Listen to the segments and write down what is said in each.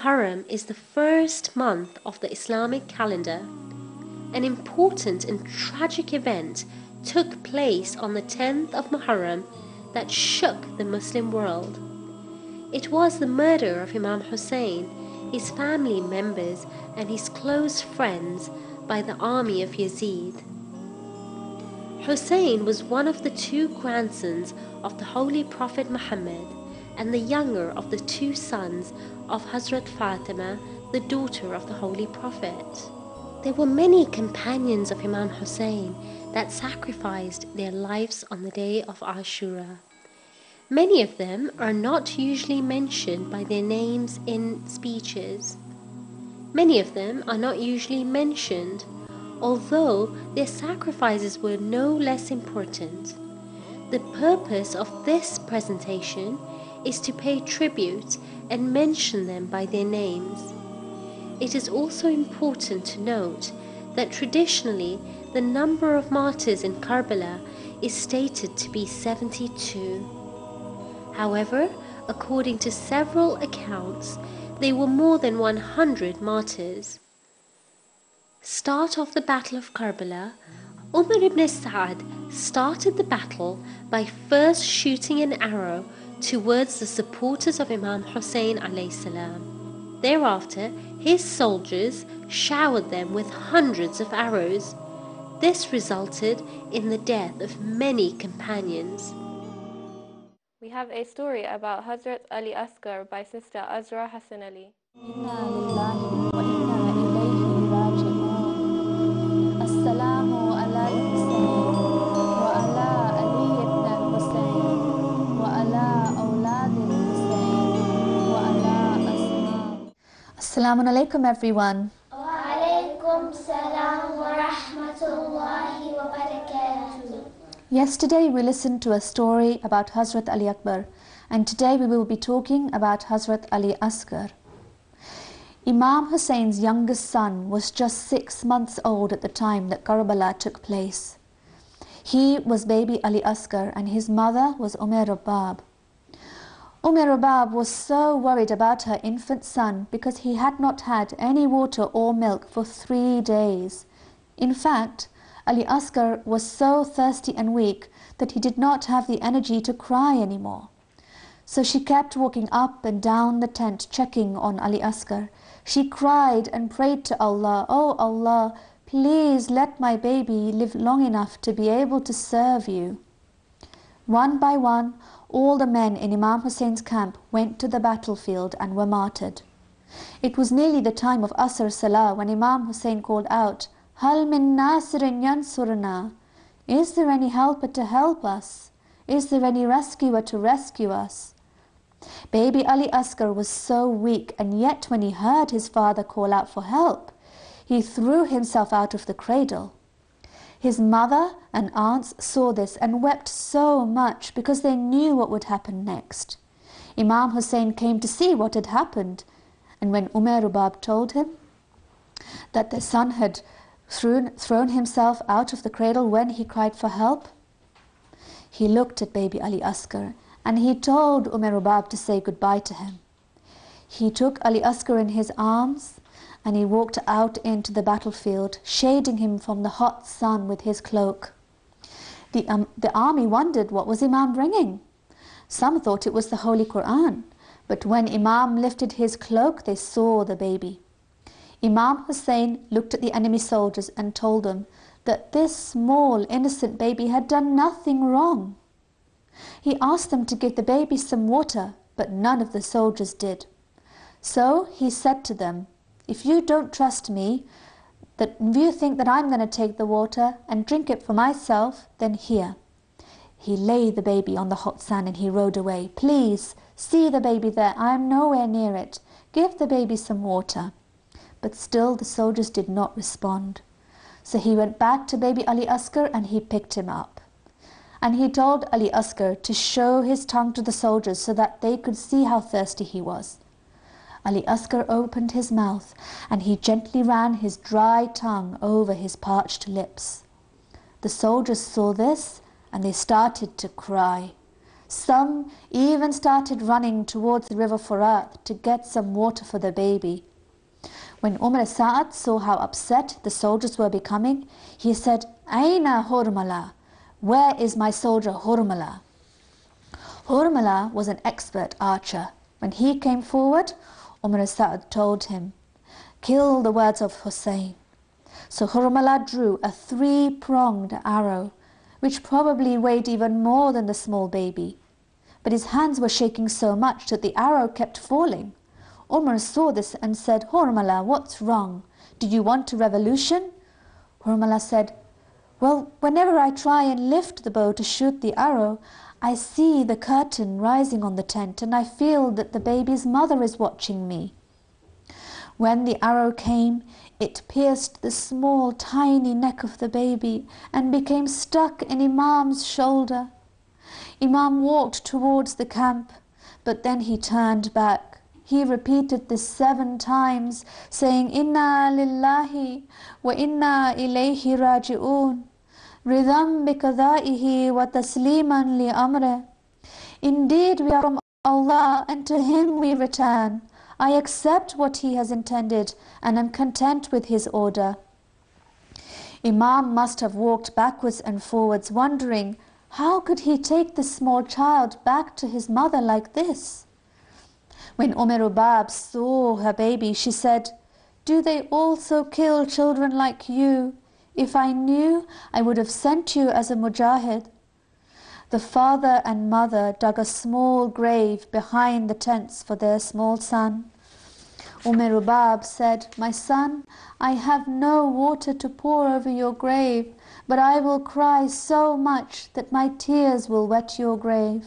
Muharram is the first month of the Islamic calendar. An important and tragic event took place on the 10th of Muharram that shook the Muslim world. It was the murder of Imam Hussein, his family members and his close friends by the army of Yazid. Hussein was one of the two grandsons of the Holy Prophet Muhammad and the younger of the two sons of Hazrat Fatima, the daughter of the Holy Prophet. There were many companions of Imam Hussein that sacrificed their lives on the day of Ashura. Many of them are not usually mentioned by their names in speeches. Many of them are not usually mentioned, although their sacrifices were no less important. The purpose of this presentation is to pay tribute and mention them by their names. It is also important to note that traditionally the number of martyrs in Karbala is stated to be 72. However, according to several accounts, there were more than 100 martyrs. Start of the Battle of Karbala. Umar ibn Sa'ad started the battle by first shooting an arrow towards the supporters of Imam Hussein a.s. Thereafter, his soldiers showered them with hundreds of arrows. This resulted in the death of many companions. We have a story about Hazrat Ali Asghar by Sister Azra Hassan Ali. Inna lillahi wa inna ilayhi raji'un. Assalamu ala al-Husayn wa ala Ali ibn al-Husayn wa ala awlad al-Husayn wa ala asma. Assalamu alaikum everyone. Wa alaikum salam wa rahmatullahi wa barakatuh. Yesterday we listened to a story about Hazrat Ali Akbar, and today we will be talking about Hazrat Ali Asghar. Imam Hussein's youngest son was just 6 months old at the time that Karbala took place. He was baby Ali Asghar and his mother was Rubab. Rubab was so worried about her infant son because he had not had any water or milk for 3 days. In fact, Ali Asghar was so thirsty and weak that he did not have the energy to cry anymore. So she kept walking up and down the tent checking on Ali Asghar. She cried and prayed to Allah, "Oh Allah, please let my baby live long enough to be able to serve you." One by one, all the men in Imam Hussein's camp went to the battlefield and were martyred. It was nearly the time of Asr Salah when Imam Hussein called out, "Hal min nasirin yansurna?" Is there any helper to help us? Is there any rescuer to rescue us? Baby Ali Asghar was so weak, and yet when he heard his father call out for help, he threw himself out of the cradle. His mother and aunts saw this and wept so much because they knew what would happen next. Imam Hussein came to see what had happened, and when Rubab told him that the son had thrown himself out of the cradle when he cried for help, he looked at baby Ali Asghar and he told Rubab to say goodbye to him. He took Ali Asghar in his arms and he walked out into the battlefield, shading him from the hot sun with his cloak. The army wondered what was Imam bringing. Some thought it was the Holy Quran, but when Imam lifted his cloak, they saw the baby. Imam Hussein looked at the enemy soldiers and told them that this small innocent baby had done nothing wrong. He asked them to give the baby some water, but none of the soldiers did. So he said to them, "If you don't trust me, if you think that I'm going to take the water and drink it for myself, then here." He laid the baby on the hot sand and he rode away. "Please, see the baby there. I am nowhere near it. Give the baby some water." But still the soldiers did not respond. So he went back to baby Ali Asghar and he picked him up. And he told Ali Asghar to show his tongue to the soldiers so that they could see how thirsty he was. Ali Asghar opened his mouth and he gently ran his dry tongue over his parched lips. The soldiers saw this and they started to cry. Some even started running towards the river Furat to get some water for the baby. When Umar Sa'ad saw how upset the soldiers were becoming, he said, Aina Hurmala? Where is my soldier Hurmala? Hurmala was an expert archer. When he came forward, Umar Sa'ad told him, kill the words of Hussein. So Hurmala drew a 3-pronged arrow, which probably weighed even more than the small baby. But his hands were shaking so much that the arrow kept falling. Umar saw this and said, Hurmala, what's wrong? Do you want a revolution? Hurmala said, well, whenever I try and lift the bow to shoot the arrow, I see the curtain rising on the tent and I feel that the baby's mother is watching me. When the arrow came, it pierced the small, tiny neck of the baby and became stuck in Imam's shoulder. Imam walked towards the camp, but then he turned back. He repeated this 7 times, saying, Inna lillahi wa inna ilayhi raji'un, ridham biqadaihi wa tasliman li amre. Indeed, we are from Allah, and to Him we return. I accept what He has intended, and am content with His order. Imam must have walked backwards and forwards, wondering, how could he take this small child back to his mother like this? When Rubab saw her baby, she said, do they also kill children like you? If I knew, I would have sent you as a mujahid. The father and mother dug a small grave behind the tents for their small son. Rubab said, my son, I have no water to pour over your grave, but I will cry so much that my tears will wet your grave.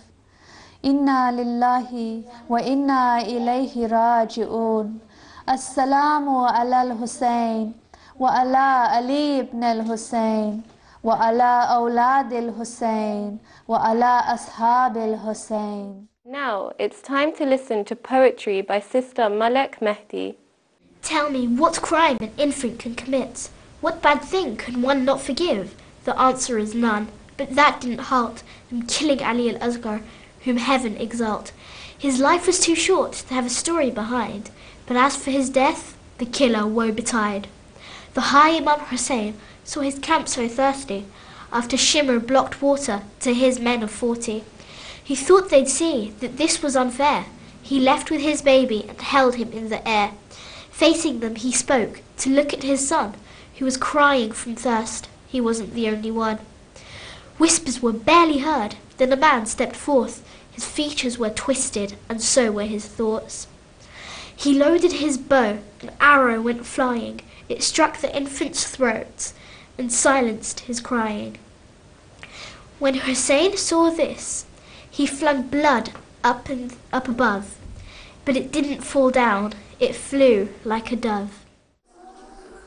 Inna lillahi wa inna ilayhi raji'un. Assalamu ala al-Hussein wa ala Ali ibn al-Hussein wa ala awlad al-Hussein wa ala ashab al-Hussein. Now it's time to listen to poetry by Sister Malek Mehdi. Tell me, what crime an infant can commit? What bad thing can one not forgive? The answer is none, but that didn't halt them killing Ali al-Asghar, whom heaven exalt. His life was too short to have a story behind, but as for his death, the killer woe betide. The high Imam Hussein saw his camp so thirsty, after Shimmer blocked water to his men of 40. He thought they'd see that this was unfair. He left with his baby and held him in the air. Facing them he spoke, to look at his son, who was crying from thirst. He wasn't the only one. Whispers were barely heard, then a man stepped forth. His features were twisted, and so were his thoughts. He loaded his bow, an arrow went flying. It struck the infant's throat, and silenced his crying. When Hussein saw this, he flung blood up above, but it didn't fall down, it flew like a dove.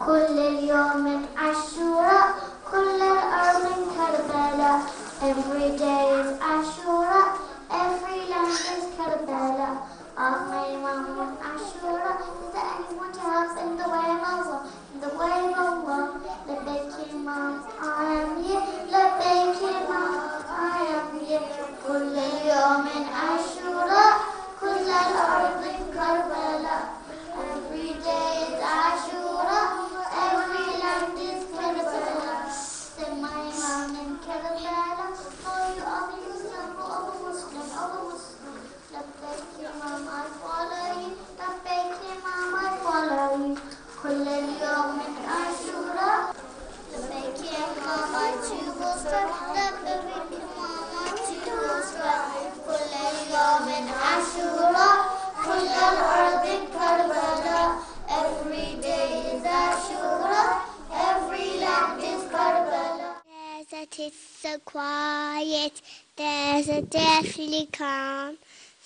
كل اليوم عاشوراء كل الأرض كربلاء. Every day is Ashura, every land is Karbala. Of my Imam Ashura, is there anyone to help in the way of Allah? In the way of Allah, Labbaik Imam, I am here. Labbaik Imam, I am here. كل يوم عاشوراء كل الأرض كربلاء. Every day is Ashura, every land is Karbala. Then my Imam in Karbala, oh you are the Muslim, oh the Muslim, oh the Muslim. Labbaik Imam, I follow you. Labbaik Imam, I follow you. كل اليوم عاشوراء. Labbaik Imam, I too will stand. Labbaik Imam, I too will stand. كل اليوم عاشوراء كل الأرض كربلاء. Every day is Ashura, every land is Karbala. Desert is so quiet, there's a deathly calm.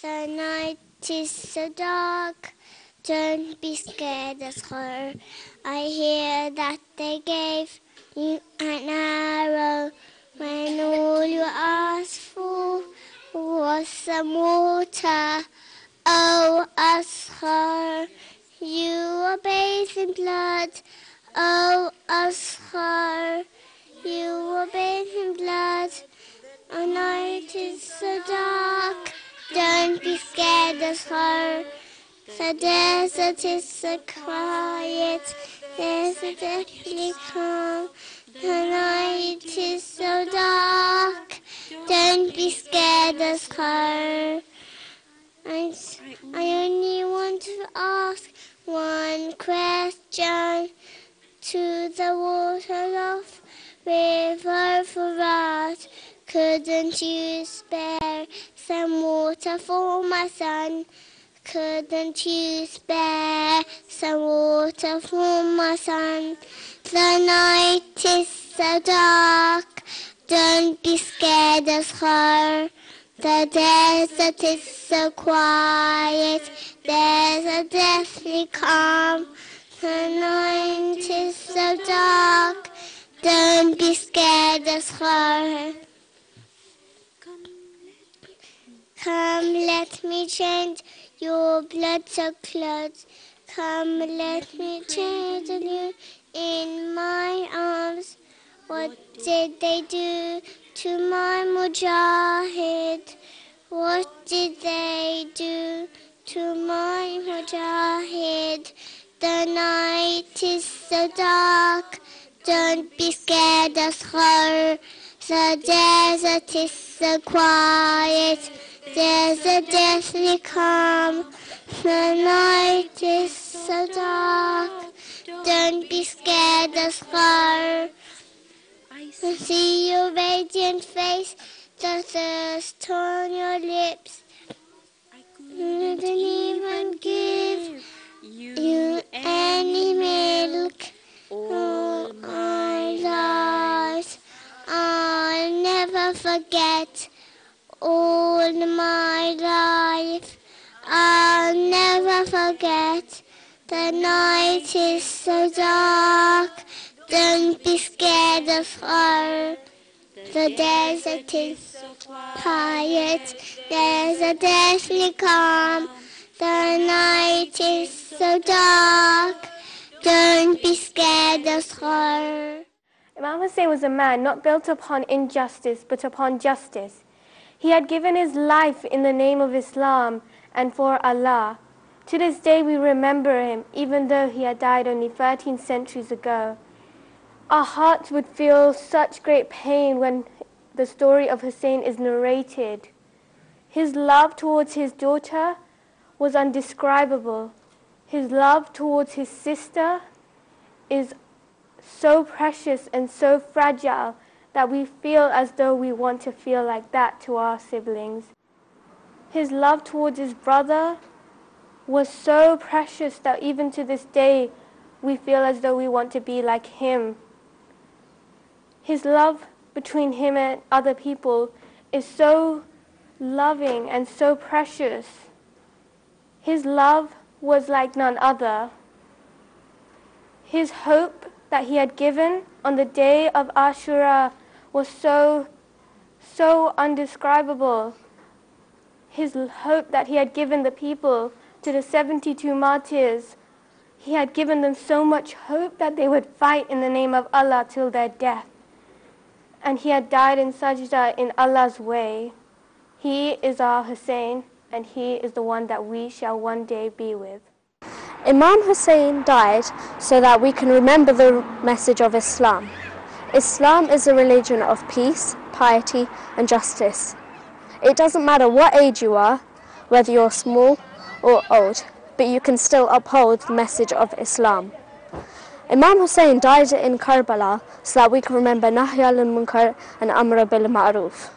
The night is so dark, don't be scared, Asghar. I hear that they gave you an arrow when all you asked for was some water. Oh, Asghar, you are bathed in blood. Oh, Asghar, you are bathed in blood. A night is is so dark. Don't be scared, Asghar. The desert is so quiet. There's a deathly calm. The night is so dark. Don't be scared, Asghar. I only want to ask one question to the water of River Farad. Couldn't you spare some water for my son? Couldn't you spare some water for my son? The night is so dark. Don't be scared, Asghar. The desert is so quiet. There's a deathly calm. The night is so dark. Don't be scared, Asghar. Come, let me change your blood to clothes. Come, let me cradle you in my arms. What did they do to my Mujahid? What did they do to my Mujahid? The night is so dark. Don't be scared, Asghar. The desert is so quiet. There's a deathly calm. The night is so dark. Don't be scared, Asghar. I see your radiant face, the thirst on your lips. I couldn't even give you any milk. All my life, I'll never forget. All my life, I'll never forget. The night is so dark. Don't be scared, Asghar. The desert is so quiet. There's a deathly calm. The night is so dark. Don't be scared, Asghar. Imam Hussein was a man not built upon injustice but upon justice. He had given his life in the name of Islam and for Allah. To this day we remember him, even though he had died only 13 centuries ago. Our hearts would feel such great pain when the story of Hussein is narrated. His love towards his daughter was undescribable. His love towards his sister is so precious and so fragile that we feel as though we want to feel like that to our siblings. His love towards his brother was so precious that even to this day we feel as though we want to be like him. His love between him and other people is so loving and so precious. His love was like none other. His hope that he had given on the day of Ashura was so undescribable. His hope that he had given the people to the 72 martyrs, he had given them so much hope that they would fight in the name of Allah till their death. And he had died in sajda in Allah's way. He is our Hussein, and he is the one that we shall one day be with. Imam Hussein died so that we can remember the message of Islam. Islam is a religion of peace, piety, and justice. It doesn't matter what age you are, whether you're small or old, but you can still uphold the message of Islam. Imam Hussein died in Karbala so that we can remember Nahy al-Munkar and Amr bil Ma'ruf.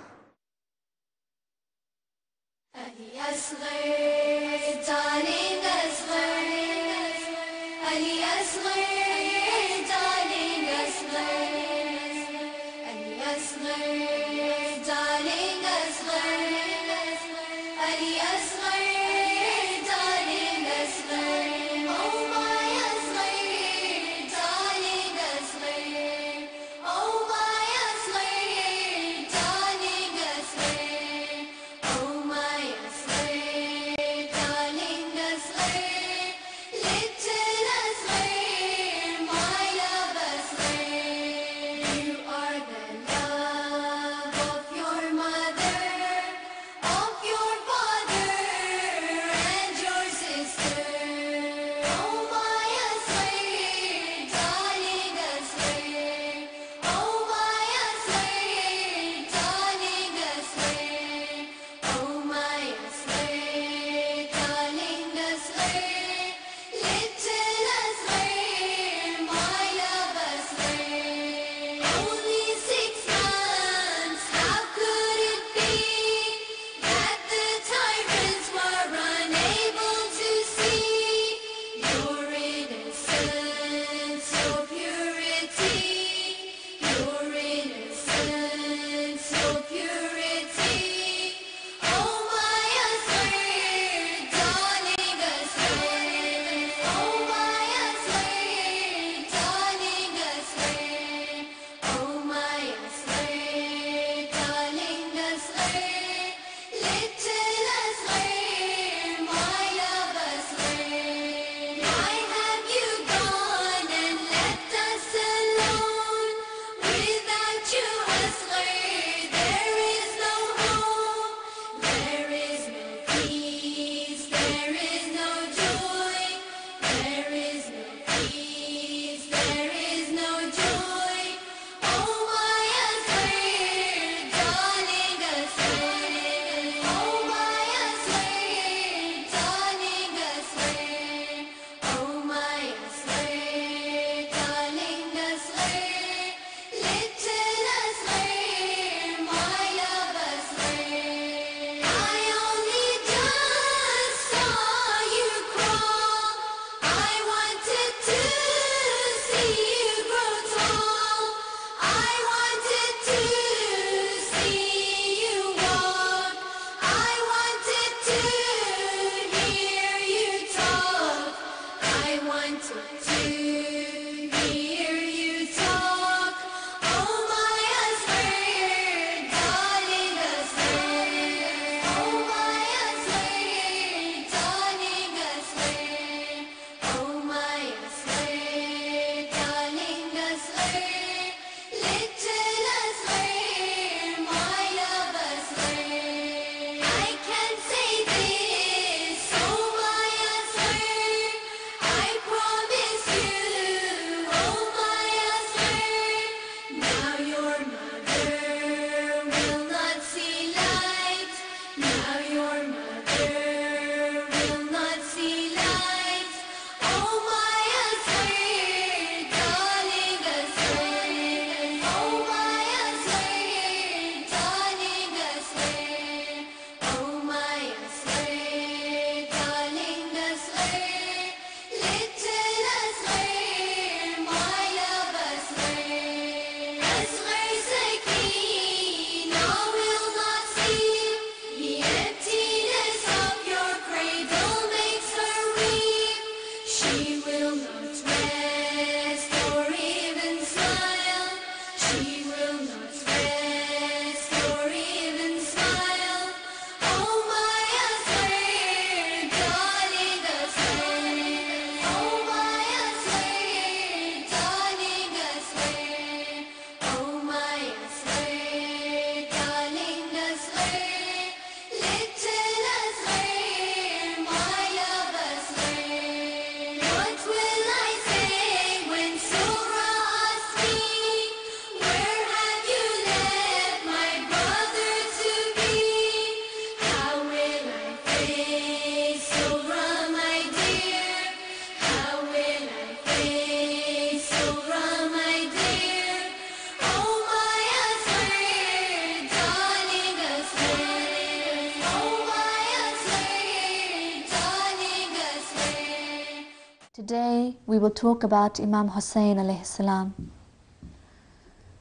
today we will talk about Imam Hussein alayhi salam.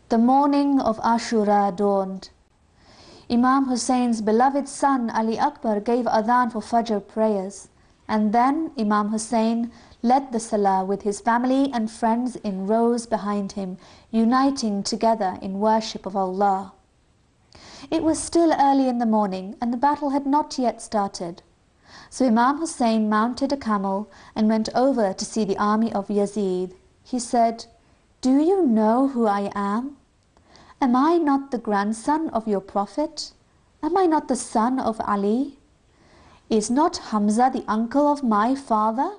The morning of Ashura dawned. Imam Hussein's beloved son Ali Akbar gave adhan for Fajr prayers, and then Imam Hussein led the Salah with his family and friends in rows behind him, uniting together in worship of Allah. It was still early in the morning and the battle had not yet started. So Imam Hussein mounted a camel and went over to see the army of Yazid. He said, "Do you know who I am? Am I not the grandson of your Prophet? Am I not the son of Ali? Is not Hamza the uncle of my father?"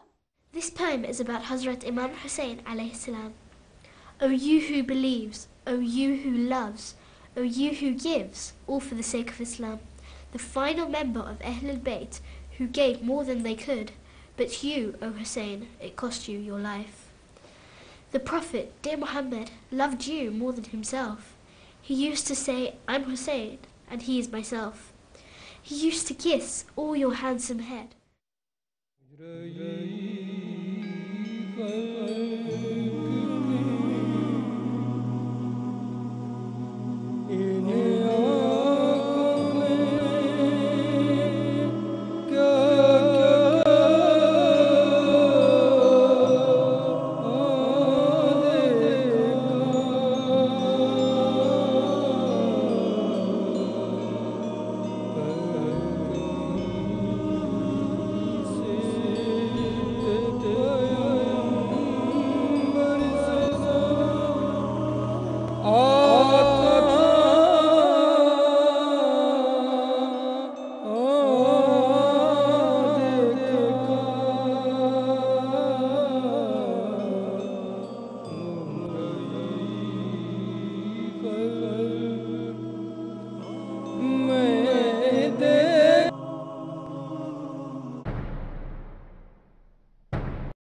This poem is about Hazrat Imam Hussein alayhi salam. O you who believes, O you who loves, O you who gives, all for the sake of Islam, the final member of Ahlul Bayt who gave more than they could, but you, O Hussein, it cost you your life. The Prophet, dear Muhammad, loved you more than himself. He used to say, "I'm Hussein, and he is myself." He used to kiss all your handsome head.